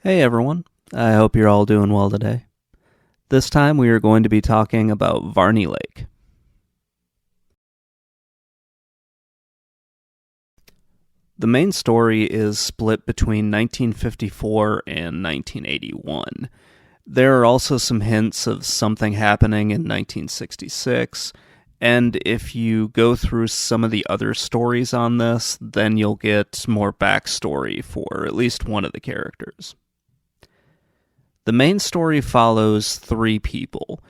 Hey everyone, I hope you're all doing well today. This time we are going to be talking about Varney Lake. The main story is split between 1954 and 1981. There are also some hints of something happening in 1966, and if you go through some of the other stories on this, then you'll get more backstory for at least one of the characters. The main story follows three people.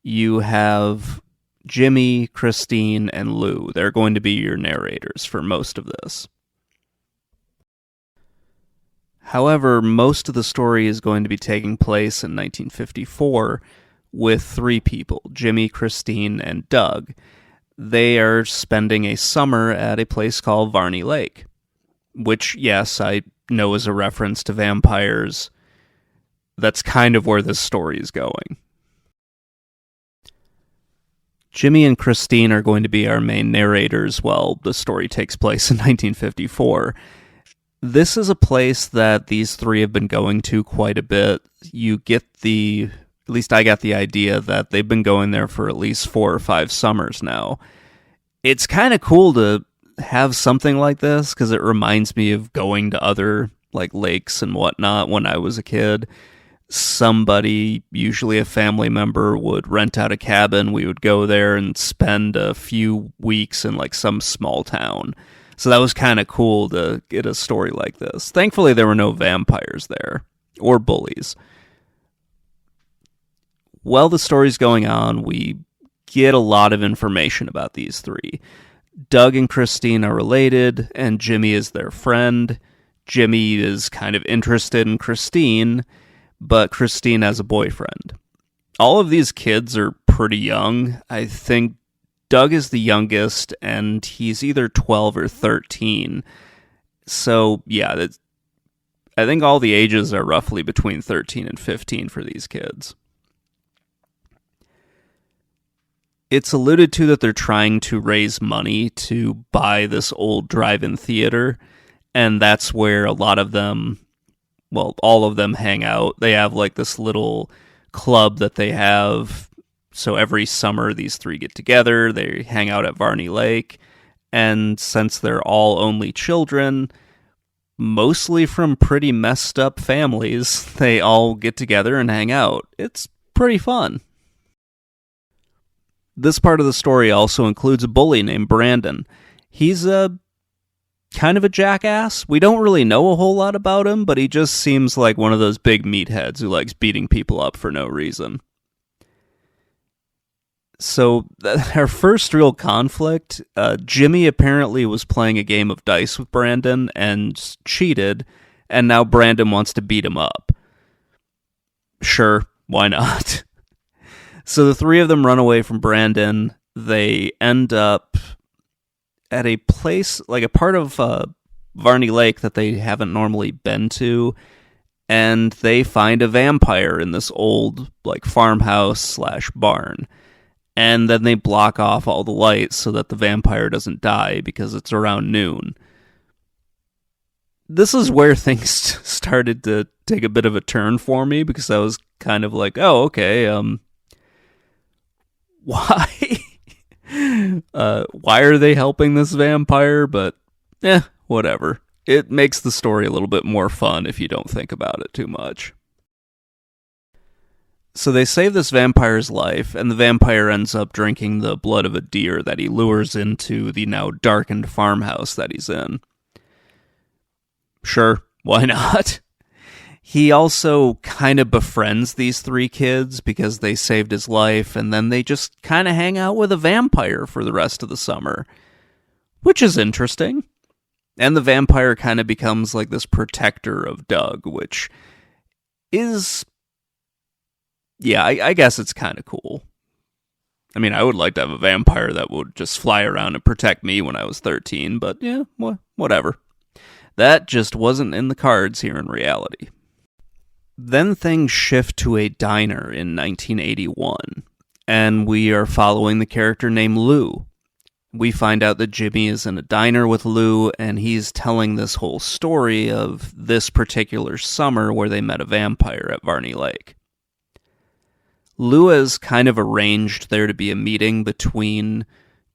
You have Jimmy, Christine, and Lou. They're going to be your narrators for most of this. However, most of the story is going to be taking place in 1954 with three people, Jimmy, Christine, and Doug. They are spending a summer at a place called Varney Lake, which, yes, I know is a reference to vampires. That's kind of where this story is going. Jimmy and Christine are going to be our main narrators while the story takes place in 1954. This is a place that these three have been going to quite a bit. You get at least I got the idea that they've been going there for at least 4 or 5 summers now. It's kind of cool to have something like this because it reminds me of going to other lakes and whatnot when I was a kid. Somebody, usually a family member, would rent out a cabin. We would go there and spend a few weeks in some small town. So that was kind of cool to get a story like this. Thankfully, there were no vampires there or bullies. While the story's going on, we get a lot of information about these three. Doug and Christine are related, and Jimmy is their friend. Jimmy is kind of interested in Christine, but Christine has a boyfriend. All of these kids are pretty young. I think Doug is the youngest, and he's either 12 or 13. So, yeah, I think all the ages are roughly between 13 and 15 for these kids. It's alluded to that they're trying to raise money to buy this old drive-in theater, and that's where a lot of them, well, all of them hang out. They have this little club that they have. So every summer, these three get together, they hang out at Varney Lake, and since they're all only children, mostly from pretty messed up families, they all get together and hang out. It's pretty fun. This part of the story also includes a bully named Brandon. He's kind of a jackass. We don't really know a whole lot about him, but he just seems like one of those big meatheads who likes beating people up for no reason. So, our first real conflict, Jimmy apparently was playing a game of dice with Brandon and cheated, and now Brandon wants to beat him up. Sure, why not? So the three of them run away from Brandon. They end up at a place, a part of Varney Lake that they haven't normally been to, and they find a vampire in this old, farmhouse/barn. And then they block off all the lights so that the vampire doesn't die because it's around noon. This is where things started to take a bit of a turn for me because I was kind of oh, okay, why? Why are they helping this vampire? But, whatever. It makes the story a little bit more fun if you don't think about it too much. So they save this vampire's life, and the vampire ends up drinking the blood of a deer that he lures into the now darkened farmhouse that he's in. Sure, why not? He also kind of befriends these three kids because they saved his life, and then they just kind of hang out with a vampire for the rest of the summer, which is interesting. And the vampire kind of becomes this protector of Doug, which is, yeah, I guess it's kind of cool. I mean, I would like to have a vampire that would just fly around and protect me when I was 13, but yeah, whatever. That just wasn't in the cards here in reality. Then things shift to a diner in 1981, and we are following the character named Lou. We find out that Jimmy is in a diner with Lou, and he's telling this whole story of this particular summer where they met a vampire at Varney Lake. Lou has kind of arranged there to be a meeting between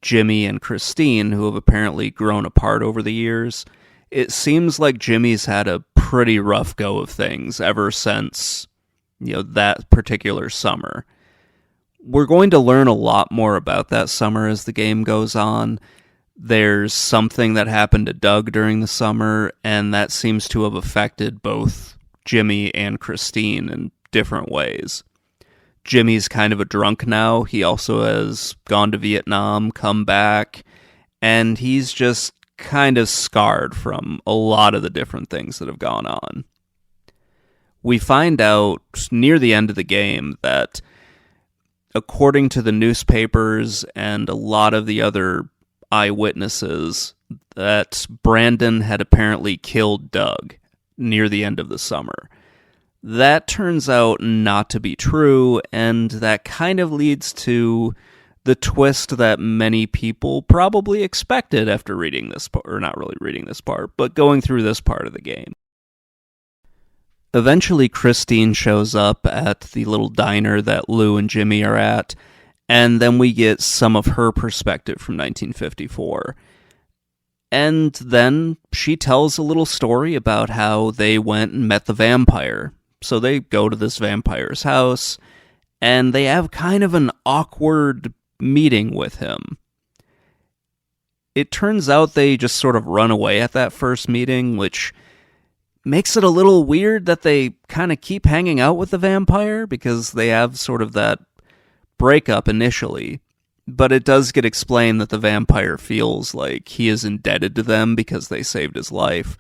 Jimmy and Christine, who have apparently grown apart over the years. It seems like Jimmy's had a pretty rough go of things ever since, that particular summer. We're going to learn a lot more about that summer as the game goes on. There's something that happened to Doug during the summer, and that seems to have affected both Jimmy and Christine in different ways. Jimmy's kind of a drunk now. He also has gone to Vietnam, come back, and he's just kind of scarred from a lot of the different things that have gone on. We find out near the end of the game that, according to the newspapers and a lot of the other eyewitnesses, that Brandon had apparently killed Doug near the end of the summer. That turns out not to be true, and that kind of leads to the twist that many people probably expected after reading this part, or not really reading this part, but going through this part of the game. Eventually, Christine shows up at the little diner that Lou and Jimmy are at, and then we get some of her perspective from 1954. And then she tells a little story about how they went and met the vampire. So they go to this vampire's house, and they have kind of an awkward meeting with him. It turns out they just sort of run away at that first meeting, which makes it a little weird that they kind of keep hanging out with the vampire, because they have sort of that breakup initially. But it does get explained that the vampire feels like he is indebted to them because they saved his life.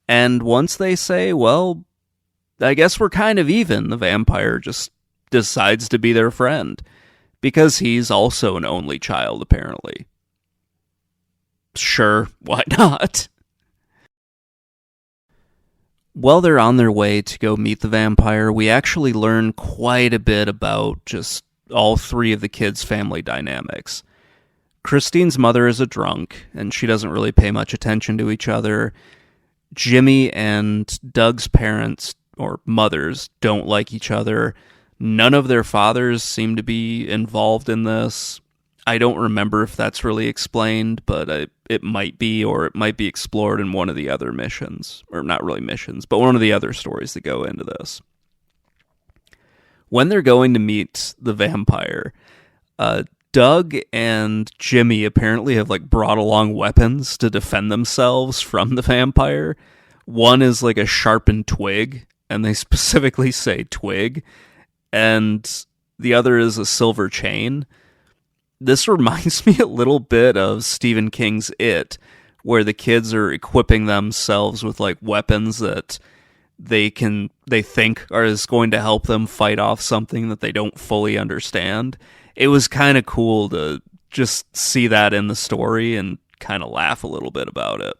And once they say, well, I guess we're kind of even, the vampire just decides to be their friend, because he's also an only child, apparently. Sure, why not? While they're on their way to go meet the vampire, we actually learn quite a bit about just all three of the kids' family dynamics. Christine's mother is a drunk, and she doesn't really pay much attention to each other. Jimmy and Doug's parents, or mothers, don't like each other. None of their fathers seem to be involved in this. I don't remember if that's really explained, but it might be, or it might be explored in one of the other missions. Or not really missions, but one of the other stories that go into this. When they're going to meet the vampire, Doug and Jimmy apparently have brought along weapons to defend themselves from the vampire. One is a sharpened twig, and they specifically say twig, and the other is a silver chain. This reminds me a little bit of Stephen King's It, where the kids are equipping themselves with weapons that they think is going to help them fight off something that they don't fully understand. It was kind of cool to just see that in the story and kind of laugh a little bit about it.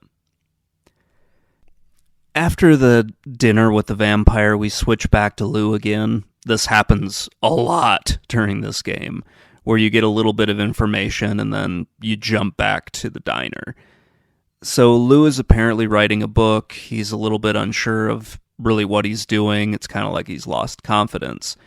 After the dinner with the vampire, we switch back to Lou again. This happens a lot during this game, where you get a little bit of information and then you jump back to the diner. So Lou is apparently writing a book. He's a little bit unsure of really what he's doing. It's kind of like he's lost confidence.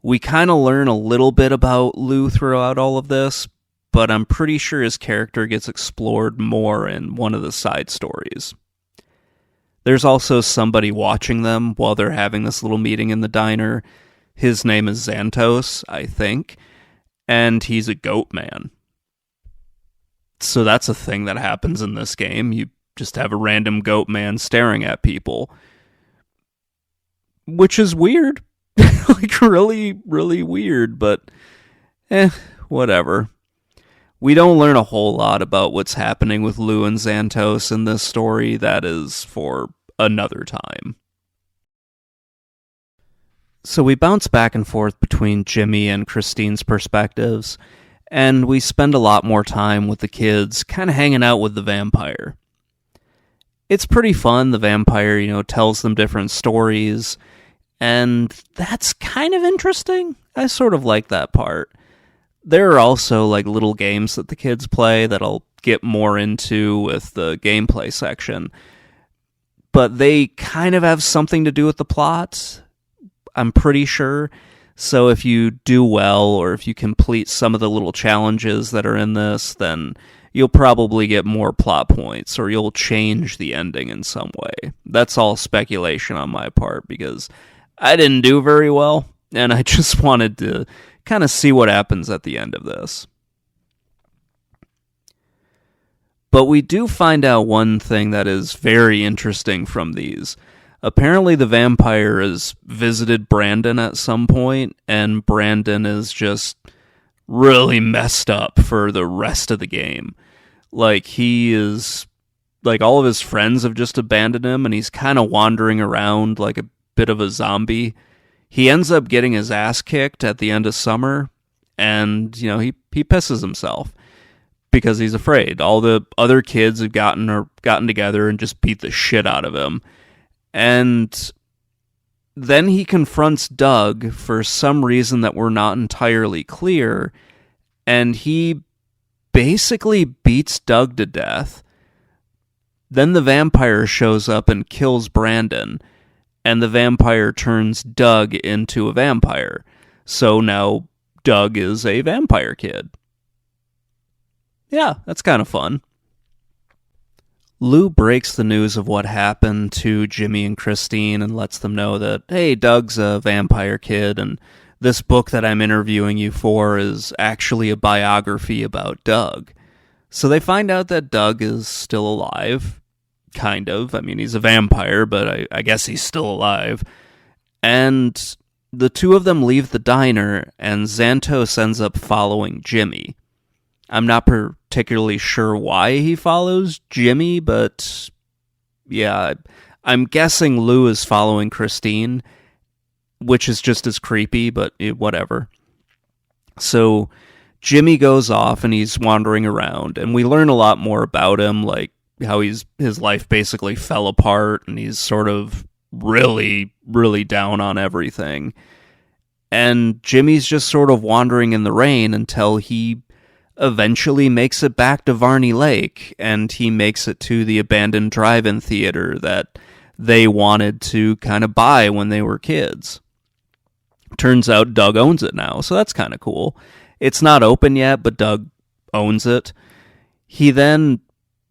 We kind of learn a little bit about Lou throughout all of this, but I'm pretty sure his character gets explored more in one of the side stories. There's also somebody watching them while they're having this little meeting in the diner. His name is Xantos, I think, and he's a goat man. So that's a thing that happens in this game. You just have a random goat man staring at people, which is weird. Really, really weird, but whatever. We don't learn a whole lot about what's happening with Lou and Xantos in this story. That is for another time. So we bounce back and forth between Jimmy and Christine's perspectives, and we spend a lot more time with the kids, kind of hanging out with the vampire. It's pretty fun. The vampire, tells them different stories, and that's kind of interesting. I sort of like that part. There are also like little games that the kids play that I'll get more into with the gameplay section, but they kind of have something to do with the plot, I'm pretty sure. So if you do well, or if you complete some of the little challenges that are in this, then you'll probably get more plot points, or you'll change the ending in some way. That's all speculation on my part, because I didn't do very well, and I just wanted to kind of see what happens at the end of this. But we do find out one thing that is very interesting from these. Apparently the vampire has visited Brandon at some point, and Brandon is just really messed up for the rest of the game. Like, he is... Like, all of his friends have just abandoned him, and he's kind of wandering around like a bit of a zombie. He ends up getting his ass kicked at the end of summer, and, he pisses himself because he's afraid. All the other kids have gotten together and just beat the shit out of him. And then he confronts Doug for some reason that we're not entirely clear, and he basically beats Doug to death. Then the vampire shows up and kills Brandon, and the vampire turns Doug into a vampire. So now Doug is a vampire kid. Yeah, that's kind of fun. Lou breaks the news of what happened to Jimmy and Christine and lets them know that, hey, Doug's a vampire kid, and this book that I'm interviewing you for is actually a biography about Doug. So they find out that Doug is still alive, kind of. I mean, he's a vampire, but I guess he's still alive. And the two of them leave the diner, and Xantos ends up following Jimmy. I'm not particularly sure why he follows Jimmy, but yeah, I'm guessing Lou is following Christine, which is just as creepy, but whatever. So Jimmy goes off and he's wandering around, and we learn a lot more about him, like how his life basically fell apart, and he's sort of really, really down on everything. And Jimmy's just sort of wandering in the rain until he eventually makes it back to Varney Lake, and he makes it to the abandoned drive-in theater that they wanted to kind of buy when they were kids. Turns out Doug owns it now, so that's kind of cool. It's not open yet, but Doug owns it. He then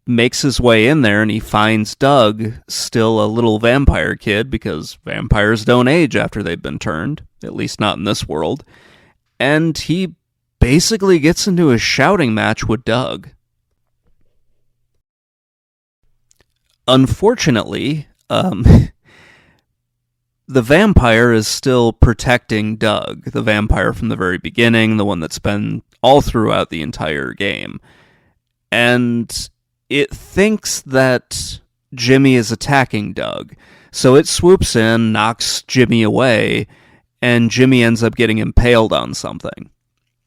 makes his way in there, and he finds Doug still a little vampire kid, because vampires don't age after they've been turned, at least not in this world. And he basically gets into a shouting match with Doug. Unfortunately, the vampire is still protecting Doug, the vampire from the very beginning, the one that's been all throughout the entire game. And it thinks that Jimmy is attacking Doug, so it swoops in, knocks Jimmy away, and Jimmy ends up getting impaled on something.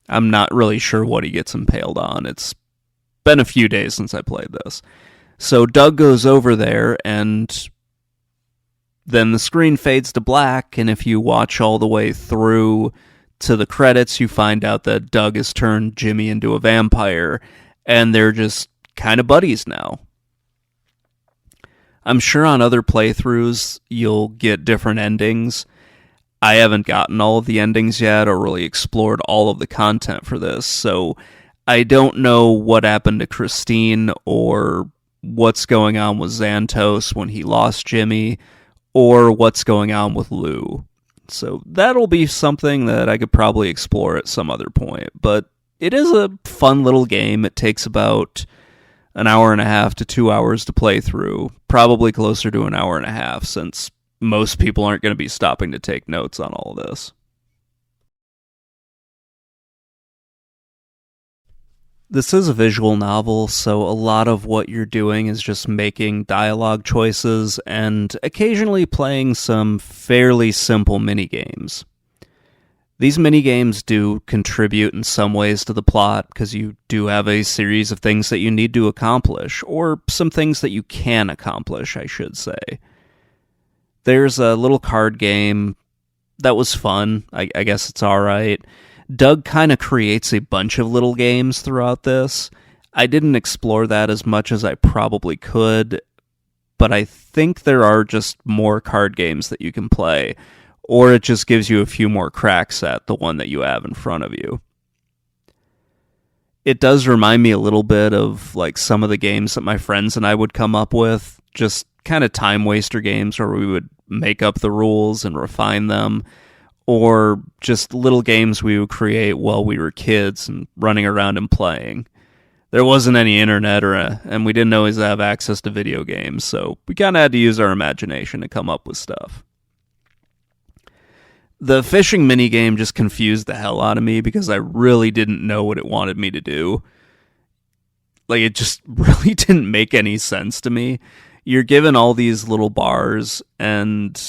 I'm not really sure what he gets impaled on. It's been a few days since I played this. So Doug goes over there, and then the screen fades to black, and if you watch all the way through to the credits, you find out that Doug has turned Jimmy into a vampire, and they're just kind of buddies now. I'm sure on other playthroughs you'll get different endings. I haven't gotten all of the endings yet or really explored all of the content for this, so I don't know what happened to Christine or what's going on with Xantos when he lost Jimmy or what's going on with Lou. So that'll be something that I could probably explore at some other point, but it is a fun little game. It takes about an hour and a half to 2 hours to play through, probably closer to an hour and a half, since most people aren't going to be stopping to take notes on all of this. This is a visual novel, so a lot of what you're doing is just making dialogue choices and occasionally playing some fairly simple minigames. These minigames do contribute in some ways to the plot, because you do have a series of things that you need to accomplish, or some things that you can accomplish, I should say. There's a little card game that was fun. I guess it's alright. Doug kind of creates a bunch of little games throughout this. I didn't explore that as much as I probably could, but I think there are just more card games that you can play, or it just gives you a few more cracks at the one that you have in front of you. It does remind me a little bit of like some of the games that my friends and I would come up with, just kind of time waster games where we would make up the rules and refine them, or just little games we would create while we were kids and running around and playing. There wasn't any internet and we didn't always have access to video games, so we kind of had to use our imagination to come up with stuff. The fishing minigame just confused the hell out of me because I really didn't know what it wanted me to do. Like, it just really didn't make any sense to me. You're given all these little bars, and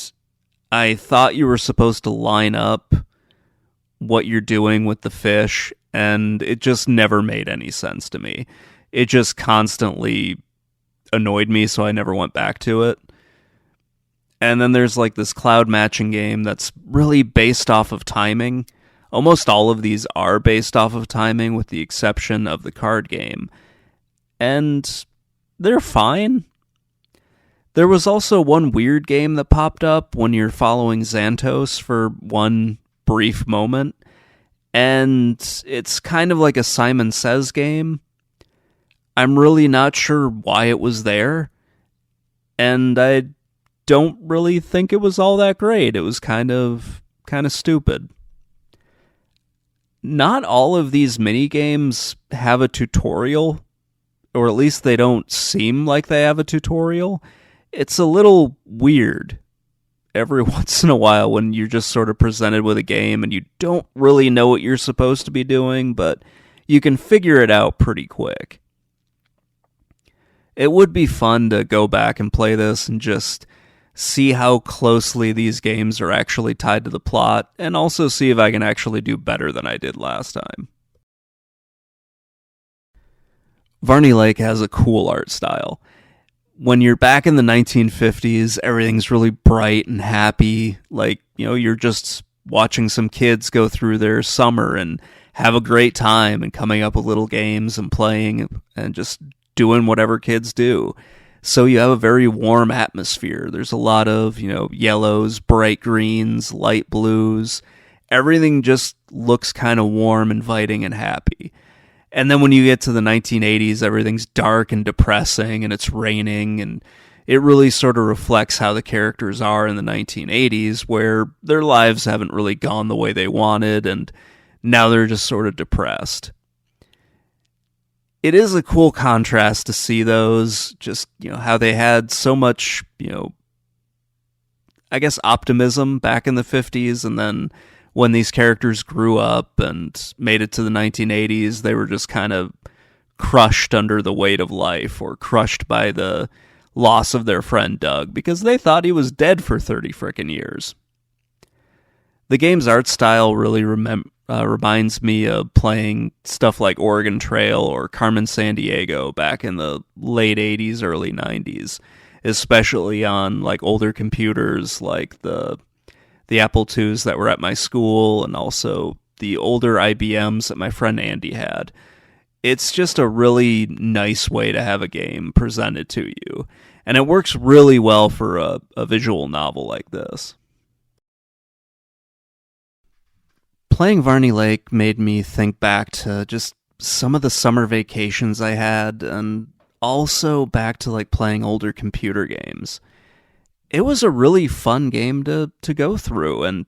I thought you were supposed to line up what you're doing with the fish, and it just never made any sense to me. It just constantly annoyed me, so I never went back to it. And then there's like this cloud matching game that's really based off of timing. Almost all of these are based off of timing, with the exception of the card game. And they're fine. There was also one weird game that popped up when you're following Xantos for one brief moment. And it's kind of like a Simon Says game. I'm really not sure why it was there. And I don't really think it was all that great. It was kind of stupid. Not all of these minigames have a tutorial, or at least they don't seem like they have a tutorial. It's a little weird every once in a while when you're just sort of presented with a game and you don't really know what you're supposed to be doing, but you can figure it out pretty quick. It would be fun to go back and play this and just see how closely these games are actually tied to the plot, and also see if I can actually do better than I did last time. Varney Lake has a cool art style. When you're back in the 1950s, everything's really bright and happy, like, you're just watching some kids go through their summer and have a great time and coming up with little games and playing and just doing whatever kids do. So you have a very warm atmosphere. There's a lot of, yellows, bright greens, light blues. Everything just looks kind of warm, inviting, and happy. And then when you get to the 1980s, everything's dark and depressing, and it's raining, and it really sort of reflects how the characters are in the 1980s, where their lives haven't really gone the way they wanted, and now they're just sort of depressed. It is a cool contrast to see those, just, how they had so much, I guess optimism back in the 50s, and then when these characters grew up and made it to the 1980s, they were just kind of crushed under the weight of life, or crushed by the loss of their friend Doug, because they thought he was dead for 30 frickin' years. The game's art style really reminds me of playing stuff like Oregon Trail or Carmen Sandiego back in the late 80s, early 90s, especially on like older computers like the Apple IIs that were at my school, and also the older IBMs that my friend Andy had. It's just a really nice way to have a game presented to you, and it works really well for a visual novel like this. Playing Varney Lake made me think back to just some of the summer vacations I had, and also back to like playing older computer games. It was a really fun game to go through, and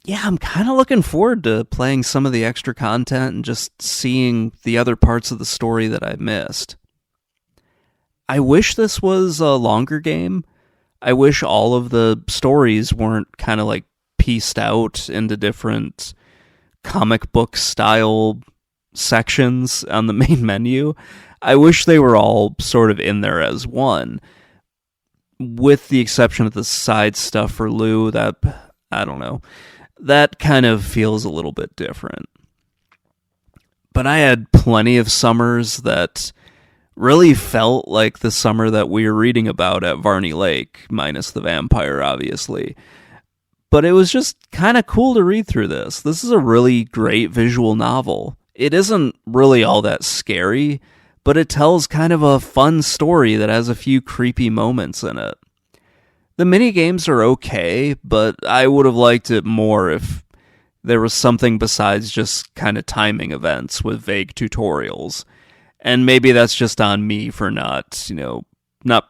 yeah, I'm kind of looking forward to playing some of the extra content and just seeing the other parts of the story that I missed. I wish this was a longer game. I wish all of the stories weren't kind of like pieced out into different comic book style sections on the main menu. I wish they were all sort of in there as one, with the exception of the side stuff for Lou. That, I don't know, that kind of feels a little bit different. But I had plenty of summers that really felt like the summer that we were reading about at Varney Lake, minus the vampire, obviously. But it was just kind of cool to read through this. This is a really great visual novel. It isn't really all that scary, but it tells kind of a fun story that has a few creepy moments in it. The mini games are okay, but I would have liked it more if there was something besides just kind of timing events with vague tutorials. And maybe that's just on me for not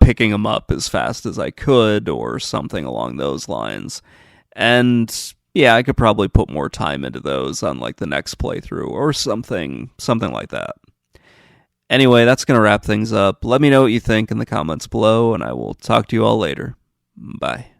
picking them up as fast as I could or something along those lines. And yeah, I could probably put more time into those on like the next playthrough or something like that. Anyway, that's going to wrap things up. Let me know what you think in the comments below, and I will talk to you all later. Bye.